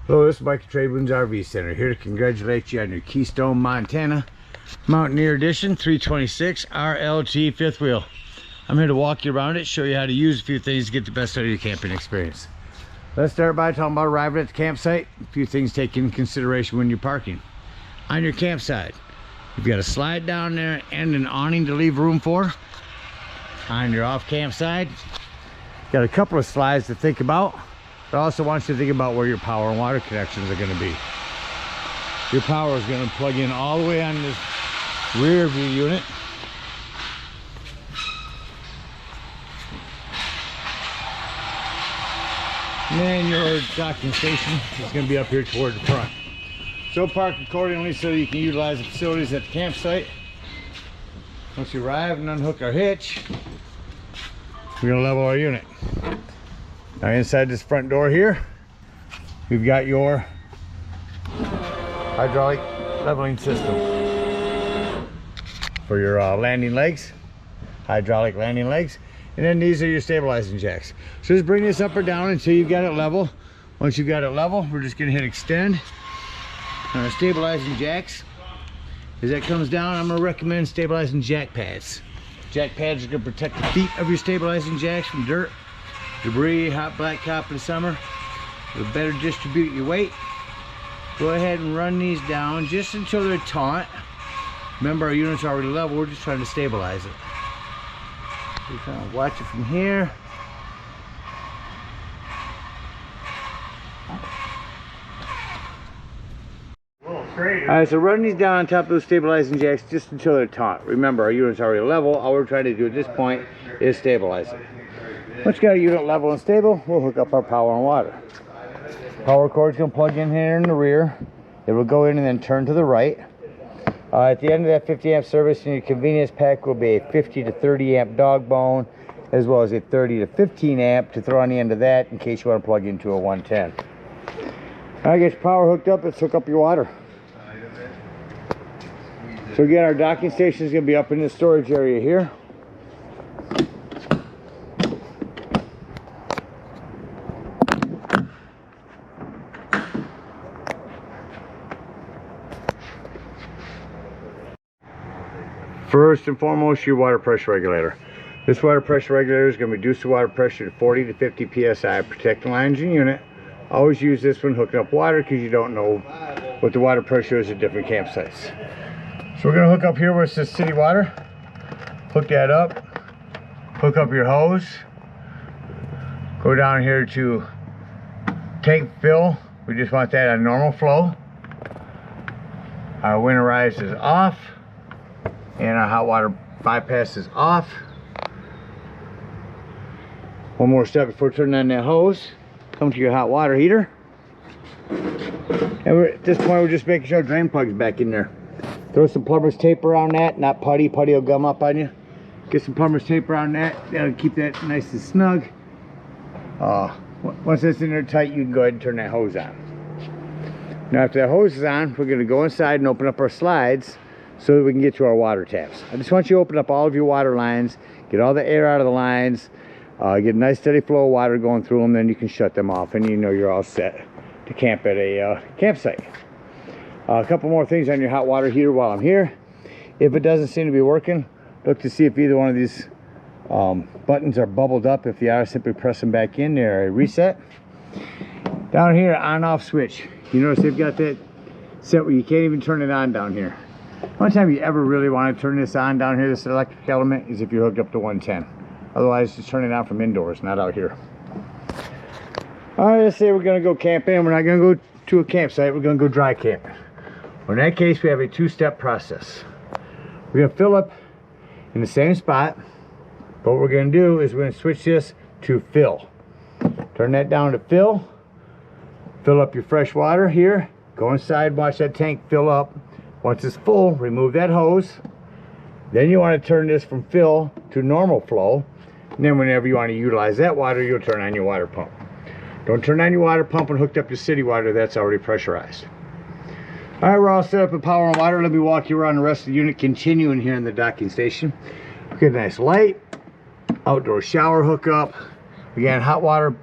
Hello, this is Mike at TradeWinds RV Center, here to congratulate you on your Keystone, Montana Mountaineer Edition 326 RLG fifth wheel. I'm here to walk you around it, show you how to use a few things to get the best out of your camping experience. Let's start by talking about arriving at the campsite. A few things to take into consideration when you're parking. On your campsite, you've got a slide down there and an awning to leave room for. On your off campsite, got a couple of slides to think about. But I also want you to think about where your power and water connections are going to be. Your power is going to plug in all the way on this rear view unit. And then your docking station is going to be up here toward the front. So park accordingly so you can utilize the facilities at the campsite. Once you arrive and unhook our hitch, we're going to level our unit. Now inside this front door here, we've got your hydraulic leveling system for your landing legs, hydraulic landing legs. And then these are your stabilizing jacks. So just bring this up or down until you've got it level. Once you've got it level, we're just gonna hit extend. On our stabilizing jacks, as that comes down, I'm gonna recommend stabilizing jack pads. Jack pads are gonna protect the feet of your stabilizing jacks from dirt, debris, hot blacktop in the summer. It'll better distribute your weight. Go ahead and run these down just until they're taut. Remember, our unit's already level, we're just trying to stabilize it. So kind of watch it from here. Alright, so run these down on top of those stabilizing jacks just until they're taut. Remember, our unit's already level. All we're trying to do at this point is stabilize it. Once you got a unit level and stable, we'll hook up our power and water. Power cord's gonna plug in here in the rear. It will go in and then turn to the right. At the end of that 50 amp service in your convenience pack will be a 50 to 30 amp dog bone, as well as a 30 to 15 amp to throw on the end of that in case you want to plug into a 110. Alright, get your power hooked up, let's hook up your water. So again, our docking station is going to be up in the storage area here. First and foremost, your water pressure regulator. This water pressure regulator is going to reduce the water pressure to 40 to 50 psi, protect the lines in your unit. Always use this when hooking up water because you don't know what the water pressure is at different campsites. So we're going to hook up here where it says city water. Hook that up. Hook up your hose. Go down here to tank fill. We just want that on normal flow. Our winterized is off. And our hot water bypass is off. One more step before turning on that hose. Come to your hot water heater. And at this point, we're just making sure our drain plug's back in there. Throw some plumber's tape around that, not putty. Putty will gum up on you. Get some plumber's tape around that. That'll keep that nice and snug. Once that's in there tight, you can go ahead and turn that hose on. Now after that hose is on, we're going to go inside and open up our slides so that we can get to our water taps. I just want you to open up all of your water lines, get all the air out of the lines, get a nice steady flow of water going through them, then you can shut them off and you know you're all set to camp at a campsite. A couple more things on your hot water heater while I'm here. If it doesn't seem to be working, look to see if either one of these buttons are bubbled up. If they are, simply press them back in. They're a reset. Down here, on off switch. You notice they've got that set where you can't even turn it on down here. One time you ever really want to turn this on down here, this electric element, is if you're hooked up to 110. Otherwise, just turn it on from indoors, not out here. Alright, let's say we're going to go camping. We're not going to go to a campsite. We're going to go dry camping. Well, in that case, we have a two-step process. We're going to fill up in the same spot. But what we're going to do is we're going to switch this to fill. Turn that down to fill. Fill up your fresh water here. Go inside, watch that tank fill up. Once it's full, remove that hose. Then you want to turn this from fill to normal flow. And then whenever you want to utilize that water, you'll turn on your water pump. Don't turn on your water pump and hooked up to city water. That's already pressurized. All right, we're all set up with power and water. Let me walk you around the rest of the unit, continuing here in the docking station. Get a nice light, outdoor shower hookup. Again, hot water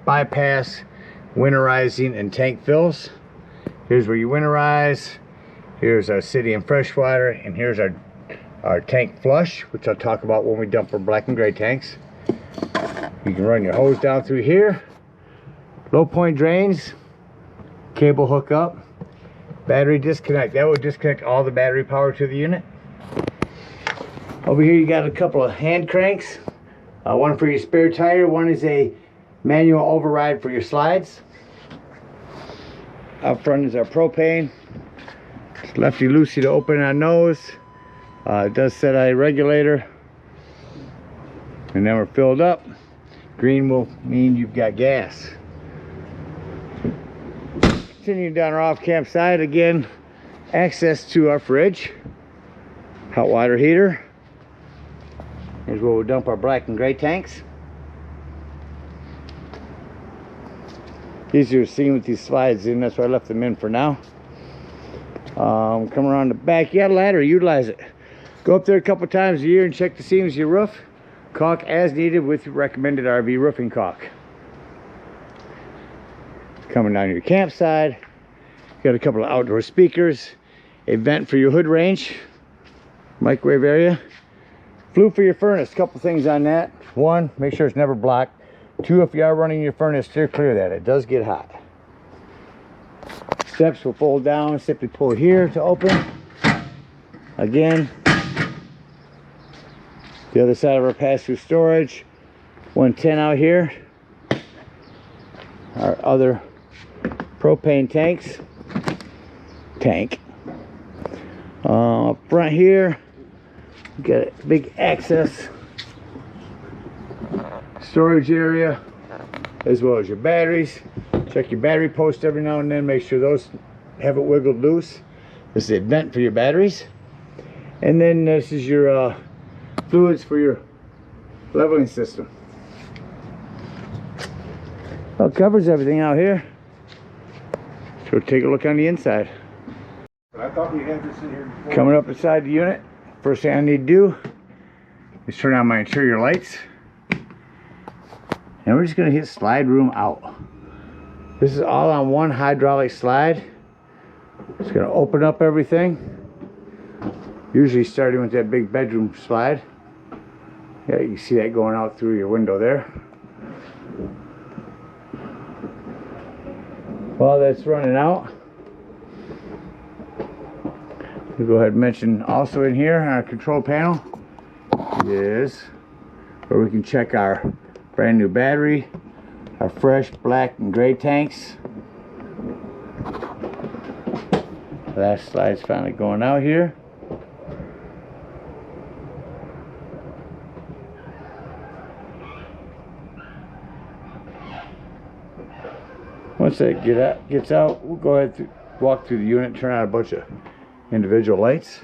bypass, winterizing and tank fills. Here's where you winterize. Here's our city and freshwater, and here's our tank flush, which I'll talk about when we dump our black and gray tanks. You can run your hose down through here. Low point drains, cable hookup, battery disconnect. That will disconnect all the battery power to the unit. Over here you got a couple of hand cranks. One for your spare tire, one is a manual override for your slides. Up front is our propane. It's lefty loosey to open our nose. It does set a regulator. And then we're filled up. Green will mean you've got gas. Continuing down our off-camp side, again, access to our fridge, hot water heater. Here's where we'll dump our black and gray tanks. Easier seeing with these slides in, that's why I left them in for now. Come around the back, you got a ladder, utilize it. Go up there a couple times a year and check the seams of your roof. Caulk as needed with recommended RV roofing caulk. Coming down your campsite, got a couple of outdoor speakers, a vent for your hood range, microwave area, flue for your furnace. Couple things on that. One, make sure it's never blocked. Two, if you are running your furnace, steer clear of that. It does get hot. Steps will fold down, simply pull here to open. Again, the other side of our pass-through storage, 110 out here. Our other propane tank. Up front here, we got a big access storage area, as well as your batteries. Check your battery post every now and then, make sure those haven't wiggled loose. This is a vent for your batteries. And then this is your fluids for your leveling system. Well, it covers everything out here. So take a look on the inside. I thought we had this in here before. Coming up inside the unit, first thing I need to do is turn on my interior lights. And we're just going to hit slide room out. This is all on one hydraulic slide. It's going to open up everything. Usually starting with that big bedroom slide. Yeah, you can see that going out through your window there. While that's running out, we'll go ahead and mention also in here on our control panel is where we can check our brand new battery, our fresh black and gray tanks. Last slide's finally going out here. Once that gets out, we'll go ahead and walk through the unit, turn on a bunch of individual lights.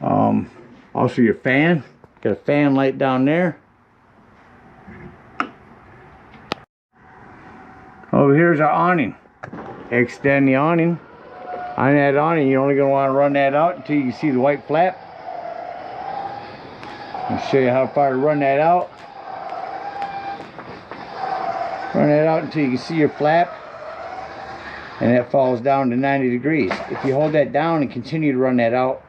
Also your fan, got a fan light down there. Over here's our awning. Extend the awning. On that awning, you're only going to want to run that out until you can see the white flap. I'll show you how far to run that out. Run that out until you can see your flap, and that falls down to 90 degrees. If you hold that down and continue to run that out,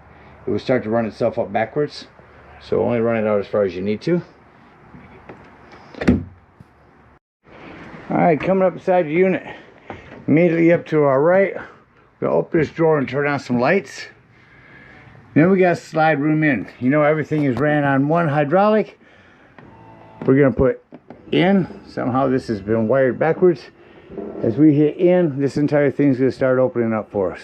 it will start to run itself up backwards. So only run it out as far as you need to. Alright, coming up inside the unit, immediately up to our right, we'll open this drawer and turn on some lights. Then we got slide room in. You know, everything is ran on one hydraulic. We're going to put in. Somehow this has been wired backwards. As we hit in, this entire thing's going to start opening up for us.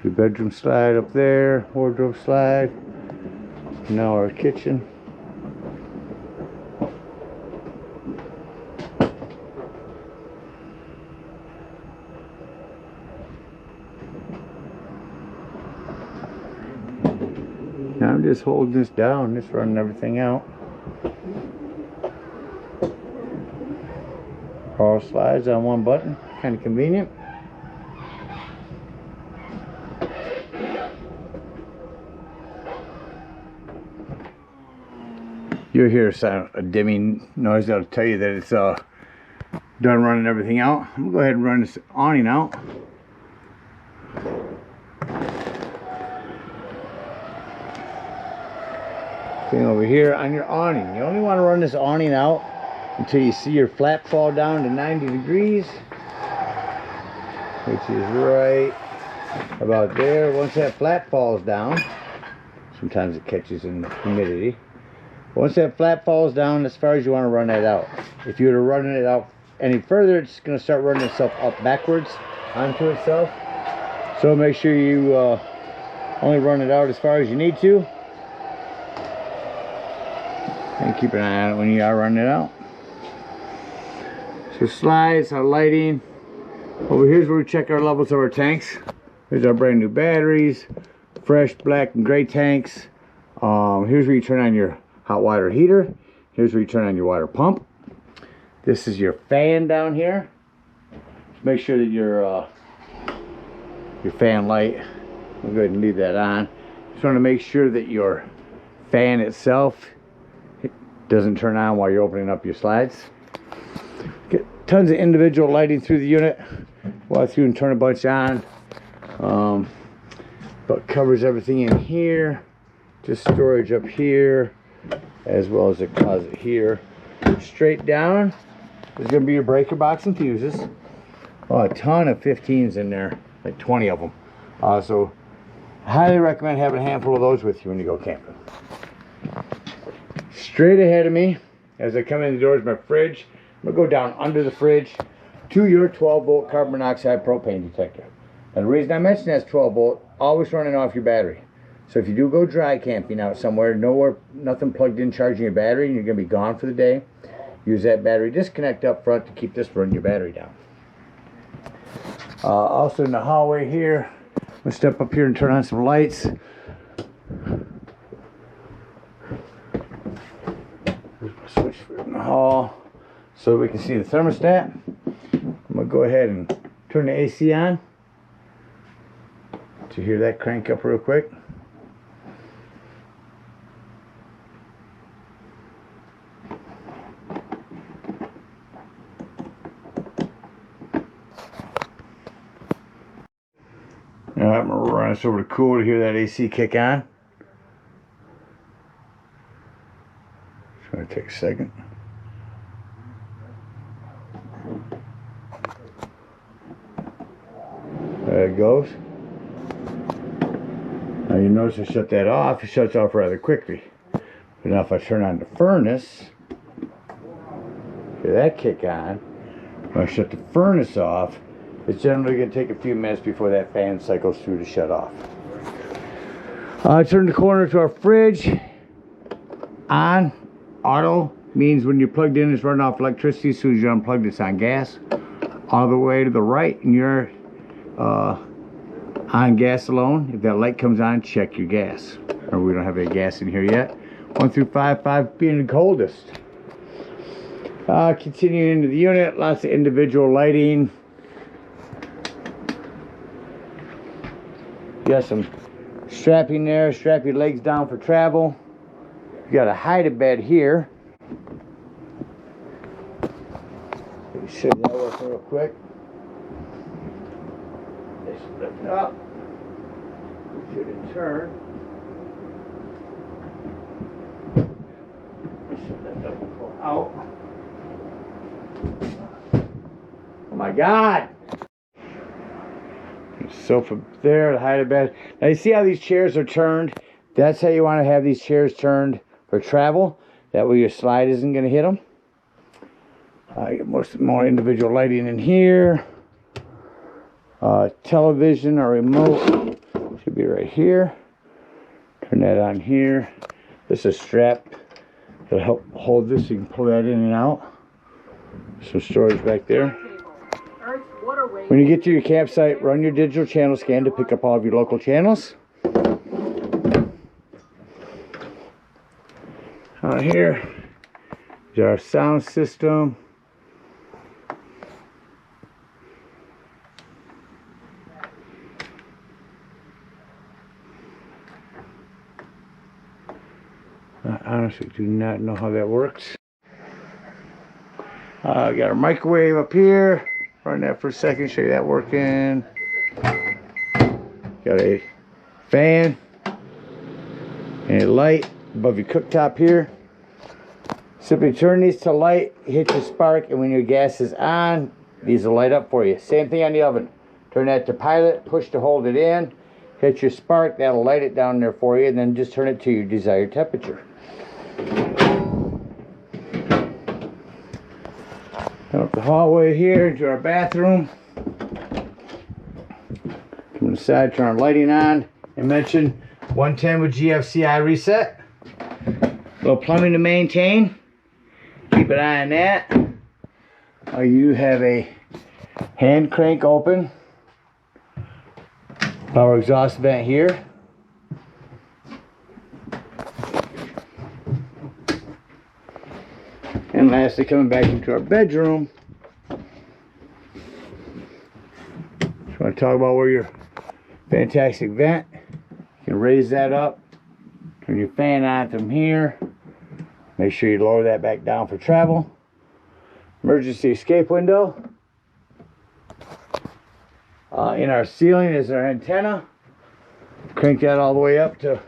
The bedroom slide up there, wardrobe slide. Now our kitchen. Now I'm just holding this down, just running everything out. All slides on one button, kind of convenient. You'll hear a dimming noise that'll tell you that it's done running everything out. I'm gonna go ahead and run this awning out. Thing over here on your awning. You only want to run this awning out until you see your flap fall down to 90 degrees, which is right about there. Once that flap falls down, sometimes it catches in humidity. Once that flap falls down, as far as you want to run that out. If you were to run it out any further, it's going to start running itself up backwards onto itself. So make sure you only run it out as far as you need to. And keep an eye on it when you are running it out. So slides, our lighting. Over here's where we check our levels of our tanks. Here's our brand new batteries, fresh black and gray tanks. Here's where you turn on your hot water heater. Here's where you turn on your water pump. This is your fan down here. Make sure that your fan light, we'll go ahead and leave that on. Just want to make sure that your fan itself doesn't turn on while you're opening up your slides. Get tons of individual lighting through the unit. Walk through and turn a bunch on. But covers everything in here. Just storage up here, as well as a closet here. Straight down, there's going to be your breaker box and fuses. Oh, a ton of 15s in there, like 20 of them. So I highly recommend having a handful of those with you when you go camping. Straight ahead of me, as I come in the door, is my fridge. I'm going to go down under the fridge to your 12-volt carbon monoxide propane detector. And the reason I mention that's 12-volt, always running off your battery. So if you do go dry camping out somewhere, nothing plugged in charging your battery, and you're going to be gone for the day, use that battery disconnect up front to keep this running your battery down. Also in the hallway here, I'm going to step up here and turn on some lights. Switch in the hall so we can see the thermostat. I'm going to go ahead and turn the AC on to hear that crank up real quick. Alright, I'm going to run this over to cool to hear that AC kick on. It's going to take a second. There it goes. Now you notice I shut that off. It shuts off rather quickly. But now if I turn on the furnace, hear that kick on. When I shut the furnace off, it's generally going to take a few minutes before that fan cycles through to shut off. I turn the corner to our fridge. On. Auto means when you're plugged in, it's running off electricity. As soon as you unplug, it's on gas. All the way to the right, and you're on gas alone. If that light comes on, check your gas. Or we don't have any gas in here yet. 1 through 5, 5 being the coldest. Continuing into the unit, lots of individual lighting. You got some strapping there, strap your legs down for travel. You got a hide-a-bed here. Let me show you that working real quick. Just lift it up. Should it turn? Should lift up and pull out. Oh my God! Sofa there, the hide-a-bed. Now you see how these chairs are turned? That's how you want to have these chairs turned for travel. That way your slide isn't going to hit them. I get more individual lighting in here. Television or remote should be right here. Turn that on here. This is a strap that'll help hold this. You can pull that in and out. Some storage back there. When you get to your campsite, run your digital channel scan to pick up all of your local channels. Here is our sound system. I honestly actually do not know how that works. Got a microwave up here. Run that for a second, show you that working. Got a fan and a light above your cooktop here. Simply turn these to light, hit your spark, and when your gas is on, these will light up for you. Same thing on the oven. Turn that to pilot, push to hold it in, hit your spark, that'll light it down there for you, and then just turn it to your desired temperature. Come up the hallway here into our bathroom. Come inside, turn our lighting on, and mention 110 with GFCI reset. A little plumbing to maintain. Keep an eye on that. You have a hand crank open. Power exhaust vent here. And lastly, coming back into our bedroom. Just want to talk about where your fantastic vent. You can raise that up. Turn your fan on from here. Make sure you lower that back down for travel. Emergency escape window. In our ceiling is our antenna. Crank that all the way up to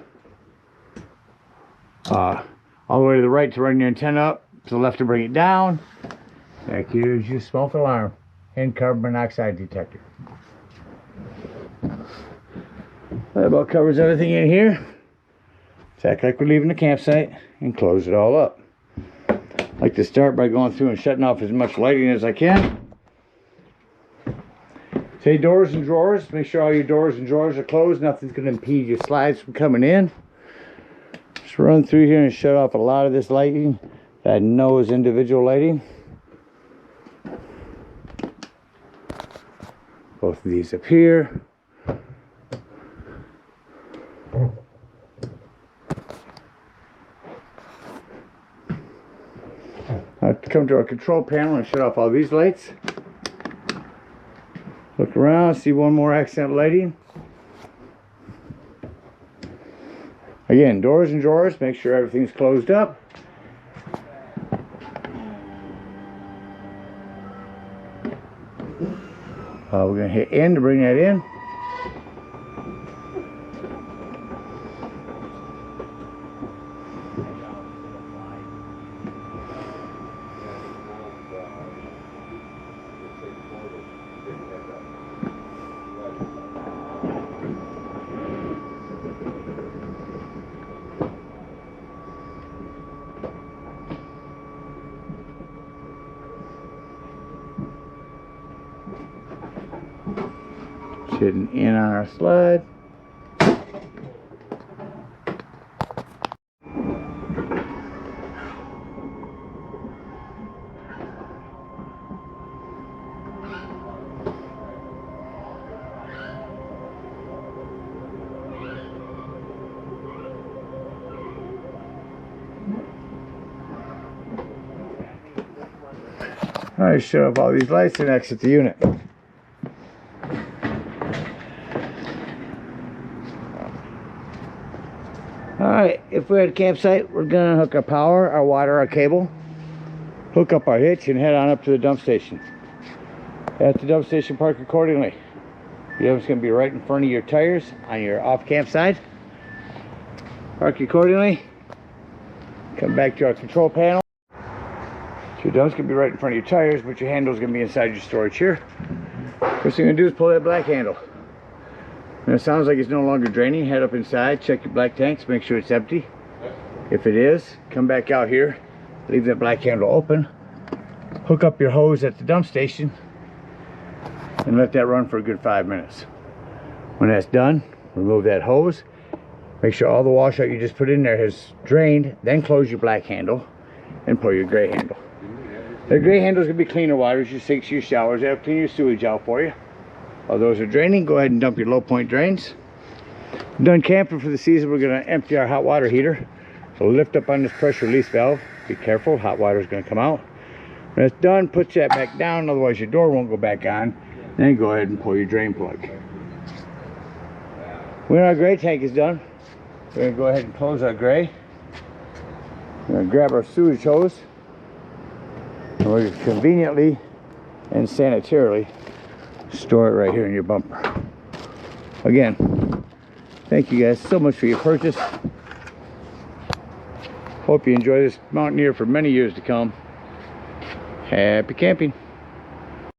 all the way to the right to run your antenna up, to the left to bring it down. That gives you smoke alarm and carbon monoxide detector. That about covers everything in here. Let's act like we're leaving the campsite and close it all up. I like to start by going through and shutting off as much lighting as I can. Say doors and drawers. Make sure all your doors and drawers are closed. Nothing's going to impede your slides from coming in. Just run through here and shut off a lot of this lighting that I know is individual lighting. Both of these up here. I'll come to our control panel and shut off all these lights. Look around, see one more accent lighting. Again, doors and drawers, make sure everything's closed up. We're going to hit N to bring that in. Hitting in on our slide. Alright, shut off all these lights and exit the unit. Alright, if we're at a campsite, we're going to hook our power, our water, our cable, hook up our hitch, and head on up to the dump station. At the dump station, park accordingly. The oven's going to be right in front of your tires on your off-camp side. Park accordingly. Come back to our control panel. So your dump's going to be right in front of your tires, but your handle's going to be inside your storage here. First thing you're going to do is pull that black handle. When it sounds like it's no longer draining, head up inside, check your black tanks, make sure it's empty. If it is, come back out here, leave that black handle open, hook up your hose at the dump station, and let that run for a good 5 minutes. When that's done, remove that hose, make sure all the washout you just put in there has drained, then close your black handle and pull your gray handle. The gray handle is going to be cleaner water, your sinks, your showers, that'll clean your sewage out for you. While those are draining, go ahead and dump your low point drains. Done camping for the season, we're going to empty our hot water heater. So lift up on this pressure release valve. Be careful, hot water is going to come out. When it's done, put that back down, otherwise your door won't go back on. Then go ahead and pull your drain plug. When our gray tank is done, we're going to go ahead and close our gray. We're gonna grab our sewage hose, and we're gonna conveniently and sanitarily store it right here in your bumper. Again, thank you guys so much for your purchase. Hope you enjoy this Mountaineer for many years to come. Happy camping.